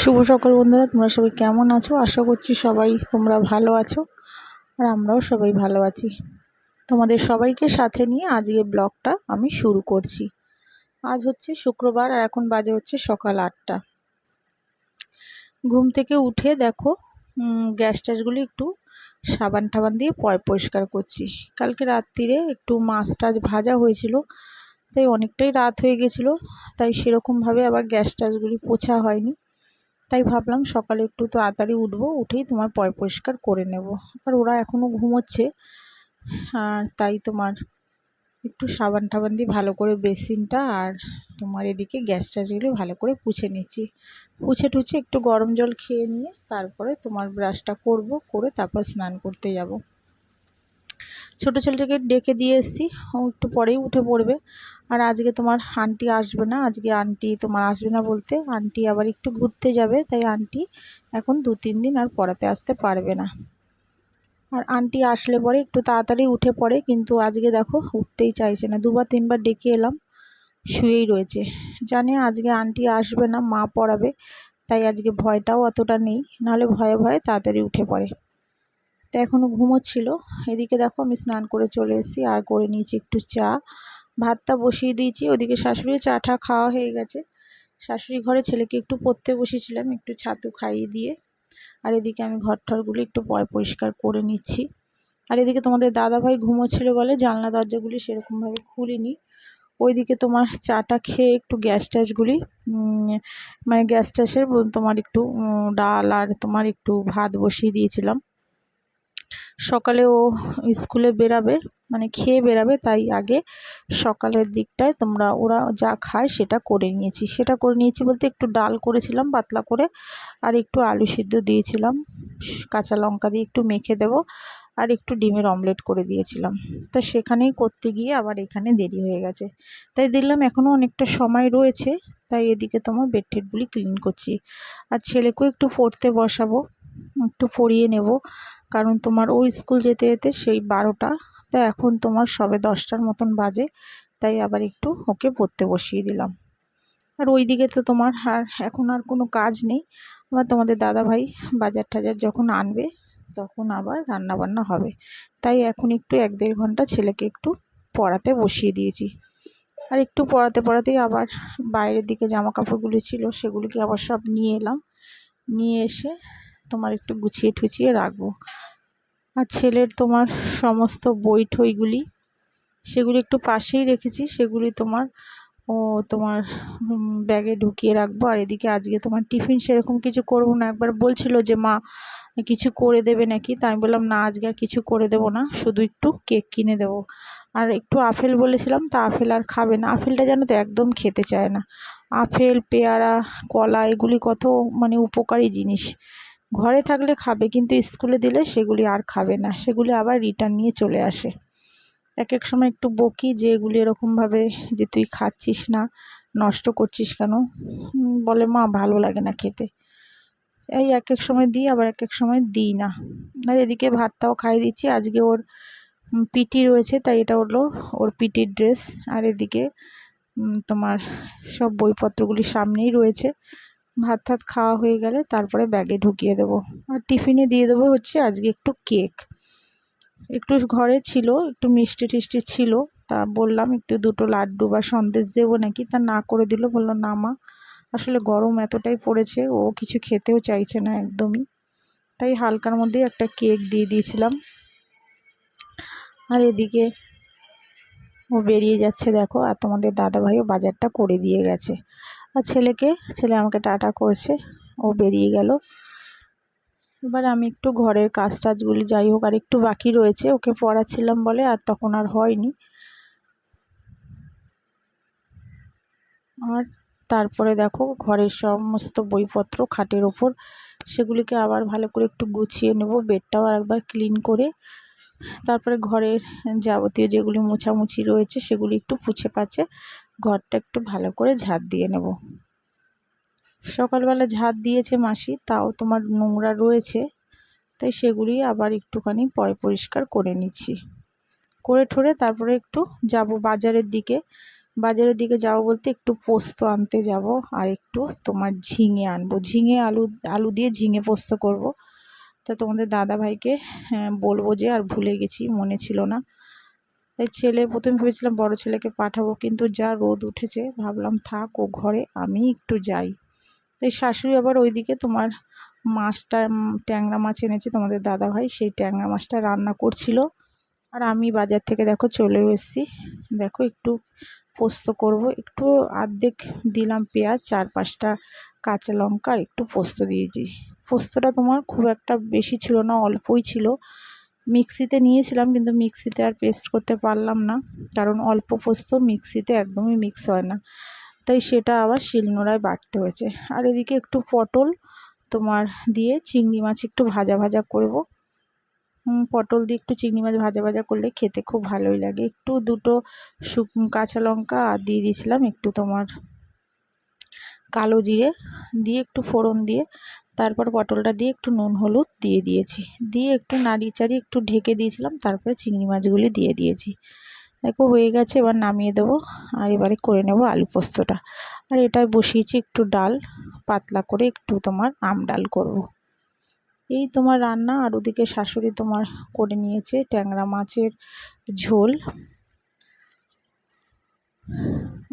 শুভ সকাল বন্ধুরা, তোমরা সবাই কেমন আছো? আশা করছি সবাই তোমরা ভালো আছো আর আমরাও সবাই ভালো আছি। তোমাদের সবাইকে সাথে নিয়ে আজকে ব্লগটা আমি শুরু করছি। আজ হচ্ছে শুক্রবার আর এখন বাজে হচ্ছে সকাল 8টা। ঘুম থেকে উঠে দেখো গ্যাস ট্যাসগুলি একটু সাবান টাবান দিয়ে পরিষ্কার করছি। কালকে রাত্রিরে একটু মাছ টাছ ভাজা হয়েছিল, তাই অনেকটাই রাত হয়ে গেছিলো, তাই সেরকমভাবে আবার গ্যাস ট্যাসগুলি পোছা হয়নি। তাই ভাবলাম সকালে একটু তাড়াতাড়ি উঠবো, উঠেই তোমার পরিষ্কার করে নেব। আর ওরা এখনও ঘুমোচ্ছে, আর তাই তোমার একটু সাবান টাবান দিয়ে ভালো করে বেসিনটা আর তোমার এদিকে গ্যাস ট্যাসগুলি ভালো করে পুছে নিচ্ছি। পুছে টুছে একটু গরম জল খেয়ে নিয়ে তারপরে তোমার ব্রাশটা করব, করে তারপর স্নান করতে যাব। ছোটো ছেলেটাকে ডেকে দিয়ে এসেছি, ও একটু পরেই উঠে পড়বে। আর আজকে তোমার আন্টি আসবে না, আজকে আন্টি তোমার আসবে না বলতে আন্টি আবার একটু ঘুরতে যাবে, তাই আন্টি এখন 2-3 দিন আর পড়াতে আসতে পারবে না। আর আন্টি আসলে পরে একটু তাড়াতাড়ি উঠে পড়ে, কিন্তু আজকে দেখো উঠতেই চাইছে না। 2-3বার ডেকে এলাম, শুয়েই রয়েছে। জানে আজকে আন্টি আসবে না, মা পড়াবে, তাই আজকে ভয়টাও অতটা নেই, নাহলে ভয়ে ভয়ে তাড়াতাড়ি উঠে পড়ে। তো এখনও ঘুমোচ্ছিল। এদিকে দেখো আমি স্নান করে চলে এসেছি আর করে নিয়েছি একটু চা। ভাতটা বসিয়ে দিয়েছি, ওদিকে শাশুড়িও চা টা খাওয়া হয়ে গেছে। শাশুড়ি ঘরে ছেলেকে একটু পড়তে বসেছিলাম, একটু ছাতু খাইয়ে দিয়ে। আর এদিকে আমি ঘর ঠরগুলো একটু পরিষ্কার করে নিচ্ছি। আর এদিকে তোমাদের দাদাভাই ঘুমোচ্ছিল বলে জানলা দরজাগুলি সেরকমভাবে খুলিনি। ওইদিকে তোমার চাটা খেয়ে একটু গ্যাস ট্যাসগুলি মানে গ্যাস ট্যাসের তোমার একটু ডাল আর তোমার একটু ভাত বসিয়ে দিয়েছিলাম। সকালে ও স্কুলে বেরাবে, মানে খেয়ে বেরাবে, তাই আগে সকালের দিকটায় ওরা যা খায় সেটা করে নিয়েছি বলতে একটু ডাল করেছিলাম পাতলা করে, আর একটু আলু সিদ্ধ দিয়েছিলাম, কাঁচা লঙ্কা দিয়ে একটু মেখে দেব, আর একটু ডিমের অমলেট করে দিয়েছিলাম। তা সেখানেই করতে গিয়ে আবার এখানে দেরি হয়ে গেছে, তাই দেখলাম এখনও অনেকটা সময় রয়েছে, তাই এদিকে তোমার বেডটেডগুলি ক্লিন করছি। আর ছেলেকেও একটু পড়তে বসাবো, একটু পড়িয়ে নেব, কারণ তোমার ওই স্কুল যেতে যেতে সেই 12টা, তা এখন তোমার সবে 10টার মতন বাজে, তাই আবার একটু ওকে পড়তে বসিয়ে দিলাম। আর ওই দিকে তো তোমার এখন আর কোনো কাজ নেই। আবার তোমাদের দাদাভাই বাজার টাজার যখন আনবে তখন আবার রান্না বান্না হবে, তাই এখন একটু 1-1.5 ঘন্টা ছেলেকে একটু পড়াতে বসিয়ে দিয়েছি। আর একটু পড়াতে পড়াতেই আবার বাইরের দিকে জামা কাপড়গুলি ছিল সেগুলিকে আবার সব নিয়ে এলাম, নিয়ে এসে তোমার একটু গুছিয়ে টুছিয়ে রাখবো। আর ছেলের তোমার সমস্ত বই ঠইগুলি সেগুলি একটু পাশেই রেখেছি, সেগুলি তোমার ব্যাগে ঢুকিয়ে রাখবো। আর এদিকে আজকে তোমার টিফিন সেরকম কিছু করব না। একবার বলছিল যে মা কিছু করে দেবে নাকি, তাই আমি বললাম না, আজকে আর কিছু করে দেব না, শুধু একটু কেক কিনে দেবো। আর একটু আপেল বলেছিলাম, তা আপেল আর খাবে না। আপেলটা জানো তো একদম খেতে চায় না। আপেল, পেয়ারা, কলা এগুলি কত মানে উপকারী জিনিস, ঘরে থাকলে খাবে, কিন্তু স্কুলে দিলে সেগুলি আর খাবে না, সেগুলি আবার রিটার্ন নিয়ে চলে আসে। এক এক সময় একটু বকি যে এগুলি এরকমভাবে যে তুই খাচ্ছিস না, নষ্ট করছিস কেন, বলে মা ভালো লাগে না খেতে। এই এক এক সময় দিই, আবার এক এক সময় দিই না। আর এদিকে ভাতটাও খাইয়ে দিচ্ছি। আজকে ওর পিটি রয়েছে, তাই এটা হলো ওর পিটির ড্রেস। আর এদিকে তোমার সব বইপত্রগুলি সামনেই রয়েছে। ভাত টাত খাওয়া হয়ে গেলে তারপরে ব্যাগে ঢুকিয়ে দেবো। আর টিফিনে দিয়ে দেবো হচ্ছে আজকে একটু কেক, একটু ঘরে ছিল একটু মিষ্টি টিষ্টি ছিল, তা বললাম একটু 2টো লাড্ডু বা সন্দেশ দেবো নাকি, তা না করে দিল, বললো না মা, আসলে গরম এতটাই পড়েছে, ও কিছু খেতেও চাইছে না একদমই, তাই হালকার মধ্যে একটা কেক দিয়ে দিয়েছিলাম। আর এদিকে ও বেরিয়ে যাচ্ছে দেখো, আর তোমাদের দাদাভাইও বাজারটা করে দিয়ে গেছে। আর ছেলে আমাকে টাটা করছে, ও বেরিয়ে গেল। এবার আমি একটু ঘরের কাজ টাজগুলি যাই হোক আর একটু বাকি রয়েছে, ওকে পড়াচ্ছিলাম বলে আর তখন আর হয়নি। আর তারপরে দেখো ঘরের সমস্ত বইপত্র খাটের ওপর, সেগুলিকে আবার ভালো করে একটু গুছিয়ে নেব, বেডটাও একবার ক্লিন করে, তারপরে ঘরের যাবতীয় যেগুলি মোছামুছি রয়েছে সেগুলি একটু পুছে পাছে ঘরটা একটু ভালো করে ঝাড় দিয়ে নেব। সকালবেলা ঝাড় দিয়েছে মাসি, তাও তোমার নোংরা রয়েছে, তাই সেগুলি আবার একটুখানি পরিষ্কার করে নিচ্ছি। করে ঠোরে তারপরে একটু যাব বাজারের দিকে, বাজারের দিকে যাবো বলতে একটু পোস্ত আনতে যাব, আর একটু তোমার ঝিঙে আনবো, ঝিঙে আলু আলু দিয়ে ঝিঙে পোস্ত করব। তা তোমাদের দাদাভাইকে বলবো যে, আর ভুলে গেছি, মনে ছিল না। তাই প্রথমে ভেবেছিলাম বড় ছেলেকে পাঠাবো, কিন্তু যা রোদ উঠেছে ভাবলাম থাক ও ঘরে, আমি একটু যাই। তাই শাশুড়ি আবার ওইদিকে তোমার মাছটা ট্যাংরা মাছ এনেছে তোমাদের দাদাভাই, সেই ট্যাংরা মাছটা রান্না করছিল। আর আমি বাজার থেকে দেখো চলেও এসেছি। দেখো একটু পোস্ত করব, একটু অর্ধেক দিলাম পেঁয়াজ, 4-5টা কাঁচা লঙ্কা, আর একটু পোস্ত দিয়েছি। পোস্তটা তোমার খুব একটা বেশি ছিল না, অল্পই ছিল। মিক্সিতে নিয়েছিলাম, কিন্তু মিক্সিতে আর পেস্ট করতে পারলাম না, কারণ অল্প পোস্ত মিক্সিতে একদমই মিক্স হয় না। তাই সেটা আবার শিলনোড়ায় বাটতে হয়েছে। আর এদিকে একটু পটল তোমার দিয়ে চিংড়ি মাছ একটু ভাজা ভাজা করব। পটল দিয়ে একটু চিংড়ি মাছ ভাজা ভাজা করলে খেতে খুব ভালোই লাগে। একটু দুটো কাঁচা লঙ্কা আর দিয়ে দিয়েছিলাম একটু তোমার কালো জিরে দিয়ে, একটু ফোড়ন দিয়ে, তারপর পটলটা দিয়ে একটু নুন হলুদ দিয়ে দিয়েছি, দিয়ে একটু নাড়িয়ে চাড়িয়ে একটু ঢেকে দিয়েছিলাম, তারপরে চিংড়ি মাছগুলি দিয়ে দিয়েছি। দেখো হয়ে গেছে, এবার নামিয়ে দেবো। আর এবারে করে নেব আলু পোস্তটা। আর এটাই বসিয়েছি একটু ডাল, পাতলা করে একটু তোমার আম ডাল করব। এই তোমার রান্না। আর ওদিকে শাশুড়ি তোমার করে নিয়েছে ট্যাংরা মাছের ঝোল।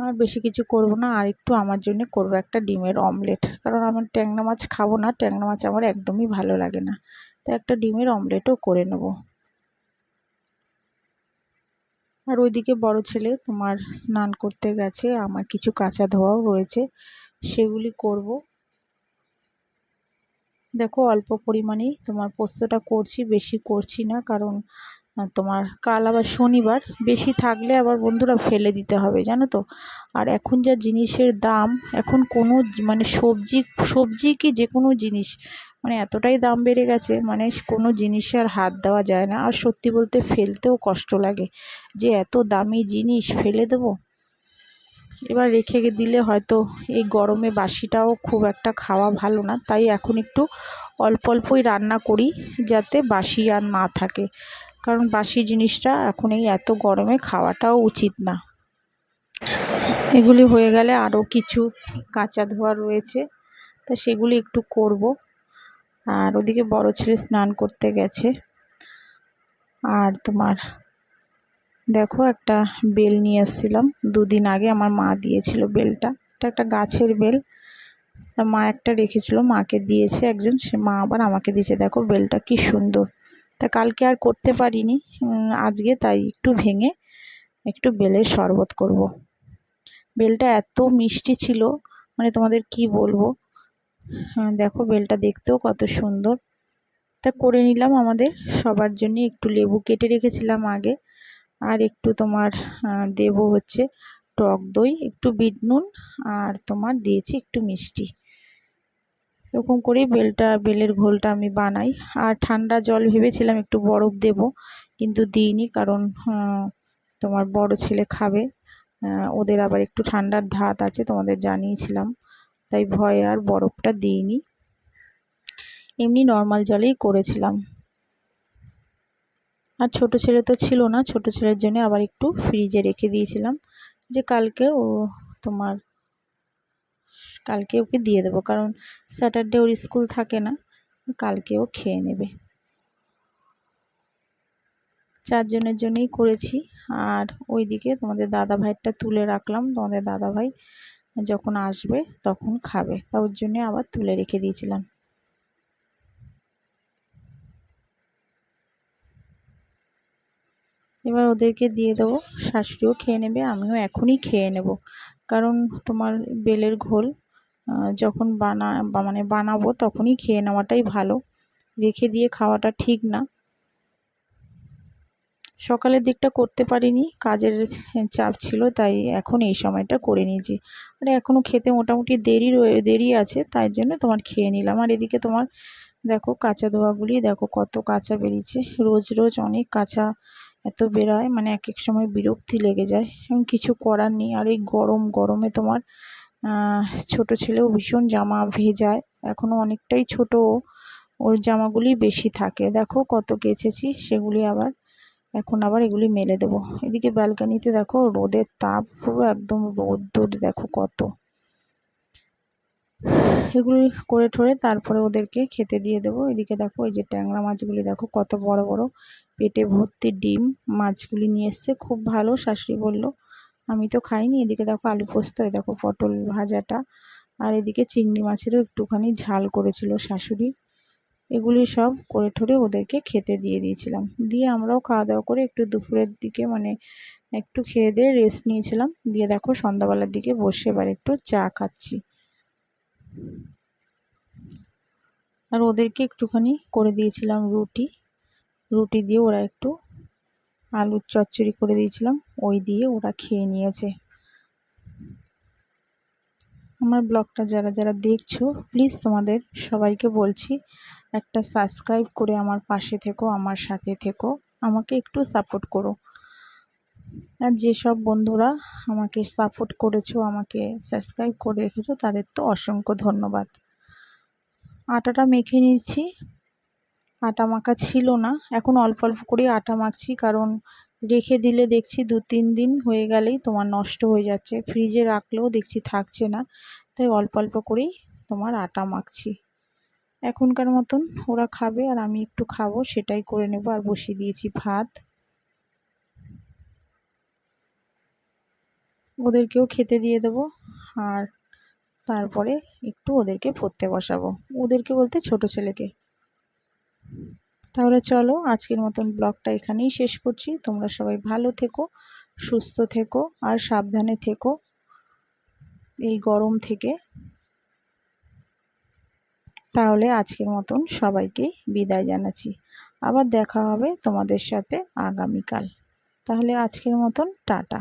আর বেশি কিছু করব না, আর একটু আমার জন্য করব একটা ডিমের অমলেট, কারণ আমার ট্যাংরা মাছ খাবো না, ট্যাংরা মাছ আমার একদমই ভালো লাগে না। তো একটা ডিমের অমলেটও করে নেব। আর ওইদিকে বড় ছেলে তোমার স্নান করতে গেছে, আমার কিছু কাঁচা ধোয়াও রয়েছে, সেগুলি করব। দেখো অল্প পরিমাণেই তোমার পোস্তটা করছি, বেশি করছি না, কারণ তোমার কাল আবার শনিবার, বেশি থাকলে আবার বন্ধুরা ফেলে দিতে হবে জানো তো। আর এখন যা জিনিসের দাম, এখন কোনো মানে সবজি কি যে কোনো জিনিস মানে এতটাই দাম বেড়ে গেছে, মানে কোনো জিনিসে আর হাত দেওয়া যায় না। আর সত্যি বলতে ফেলতেও কষ্ট লাগে, যে এত দামি জিনিস ফেলে দেবো। এবার রেখে দিলে হয়তো এই গরমে বাসিটাও খুব একটা খাওয়া ভালো না, তাই এখন একটু অল্প অল্পই রান্না করি, যাতে বাসি আর না থাকে, কারণ বাসি জিনিসটা এখন এই এত গরমে খাওয়াটাও উচিত না। এগুলি হয়ে গেলে আরও কিছু কাঁচা ধোয়া রয়েছে, তা সেগুলি একটু করব। আর ওদিকে বড় ছেলে স্নান করতে গেছে। আর তোমার দেখো একটা বেল নিয়ে এসেছিলাম, 2 দিন আগে আমার মা দিয়েছিল বেলটা, এটা একটা গাছের বেল। তা মা একটা রেখেছিল, মাকে দিয়েছে একজন, সে মা আবার আমাকে দিয়েছে। দেখো বেলটা কি সুন্দর। তা কালকে আর করতে পারিনি, আজকে তাই একটু ভেঙে একটু বেলের শরবত করব। বেলটা এত মিষ্টি ছিল, মানে তোমাদের কি বলবো। দেখো বেলটা দেখতেও কত সুন্দর। তা করে নিলাম আমাদের সবার জন্য। একটু লেবু কেটে রেখেছিলাম আগে, আর একটু তোমার দেব হচ্ছে টক দই, একটু বিট নুন, আর তোমার দিয়েছি একটু মিষ্টি। এরকম করেই বেলের ঘোলটা আমি বানাই। আর ঠান্ডা জল ভেবেছিলাম একটু বরফ দেব, কিন্তু দিইনি, কারণ তোমার বড় ছেলে খাবে, ওদের আবার একটু ঠান্ডার ধাত আছে, তোমাদের জানিয়েছিলাম, তাই ভয়ে আর বরফটা দিইনি, এমনি নর্মাল জলেই করেছিলাম। আর ছোট ছেলে তো ছিল না, ছোট ছেলের জন্য আবার একটু ফ্রিজে রেখে দিয়েছিলাম, যে কালকে কালকে ওকে দিয়ে দেবো, কারণ স্যাটারডে ওর স্কুল থাকে না, কালকে ও খেয়ে নেবে। 4 জনের জন্যই করেছি। আর ওইদিকে তোমাদের দাদা ভাইয়েরটা তুলে রাখলাম, তোমাদের দাদা ভাই যখন আসবে তখন খাবে, তা ওর জন্য আবার তুলে রেখে দিয়েছিলাম। এবার ওদেরকে দিয়ে দেবো, শাশুড়িও খেয়ে নেবে, আমিও এখনই খেয়ে নেব, কারণ তোমার বেলের ঘোল যখন মানে বানাবো তখনই খেয়ে নেওয়াটাই ভালো, রেখে দিয়ে খাওয়াটা ঠিক না। সকালের দিকটা করতে পারিনি, কাজের চাপ ছিল, তাই এখন এই সময়টা করে নিয়েছি। আর এখনও খেতে মোটামুটি দেরি আছে, তাই জন্য তোমার খেয়ে নিলাম। আর এদিকে তোমার দেখো কাঁচা ধোয়াগুলি দেখো কত কাঁচা বেরিয়েছে, রোজ রোজ অনেক কাঁচা এত বেরোয়, মানে এক এক সময় বিরক্তি লেগে যায়, এবং কিছু করার নেই। আর এই গরমে তোমার ছোট ছেলেও ভীষণ জামা ভেজায়, এখনও অনেকটাই ছোট, ওর জামাগুলি বেশি থাকে। দেখো কত কেচেছি, সেগুলি আবার এখন আবার এগুলি মেলে দেবো। এদিকে ব্যালকানিতে দেখো রোদের তাপ, পুরো একদম রোদ্দুর দেখো কত। এগুলি করে ঠোরে তারপরে ওদেরকে খেতে দিয়ে দেবো। এদিকে দেখো এই যে ট্যাংরা মাছগুলি দেখো কত বড় বড়, পেটে ভর্তি ডিম। মাছগুলি নিয়ে এসছে, খুব ভালো শাশুড়ি বলল, আমি তো খাইনি। এদিকে দেখো আলু পোস্ত, এই দেখো পটল ভাজাটা, আর এদিকে চিংড়ি মাছেরও একটুখানি ঝাল করেছিল শাশুড়ি। এগুলি সব করে ঠোরে ওদেরকে খেতে দিয়ে দিয়েছিলাম। দিয়ে আমরাও খাওয়া দাওয়া করে একটু দুপুরের দিকে মানে একটু খেয়ে দিয়ে রেস্ট নিয়েছিলাম। দিয়ে দেখো সন্ধ্যাবেলার দিকে বসে এবার একটু চা খাচ্ছি। আর ওদেরকে একটুখানি করে দিয়েছিলাম রুটি, রুটি দিয়ে ওরা একটু আলুর চচ্চড়ি করে দিয়েছিলাম, ওই দিয়ে ওরা খেয়ে নিয়েছে। আমার ব্লগটা যারা যারা দেখছো প্লিজ তোমাদের সবাইকে বলছি একটা সাবস্ক্রাইব করে আমার পাশে থেকো, আমার সাথে থেকো, আমাকে একটু সাপোর্ট করো। আর যেসব বন্ধুরা আমাকে সাপোর্ট করেছো, আমাকে সাবস্ক্রাইব করে রেখেছো, তাদের তো অসংখ্য ধন্যবাদ। আটাটা মেখে নিচ্ছি, আটা মাখা ছিল না, এখন অল্প অল্প করে আটা মাখছি, কারণ রেখে দিলে দেখছি 2-3 দিন হয়ে গেলেই তোমার নষ্ট হয়ে যাচ্ছে, ফ্রিজে রাখলেও দেখছি থাকছে না, তাই অল্প অল্প করেই তোমার আটা মাখছি। এখনকার মতন ওরা খাবে আর আমি একটু খাবো, সেটাই করে নেব। আর বসিয়ে দিয়েছি ভাত, ওদেরকেও খেতে দিয়ে দেবো। আর তারপরে একটু ওদেরকে পড়তে বসাবো, ওদেরকে বলতে ছোট ছেলেকে। তাহলে চলো আজকের মতন ব্লগটা এখানেই শেষ করছি। তোমরা সবাই ভালো থেকো, সুস্থ থেকো আর সাবধানে থেকো এই গরম থেকে। তাহলে আজকের মতন সবাইকে বিদায় জানাচ্ছি, আবার দেখা হবে তোমাদের সাথে আগামীকাল। তাহলে আজকের মতন টাটা।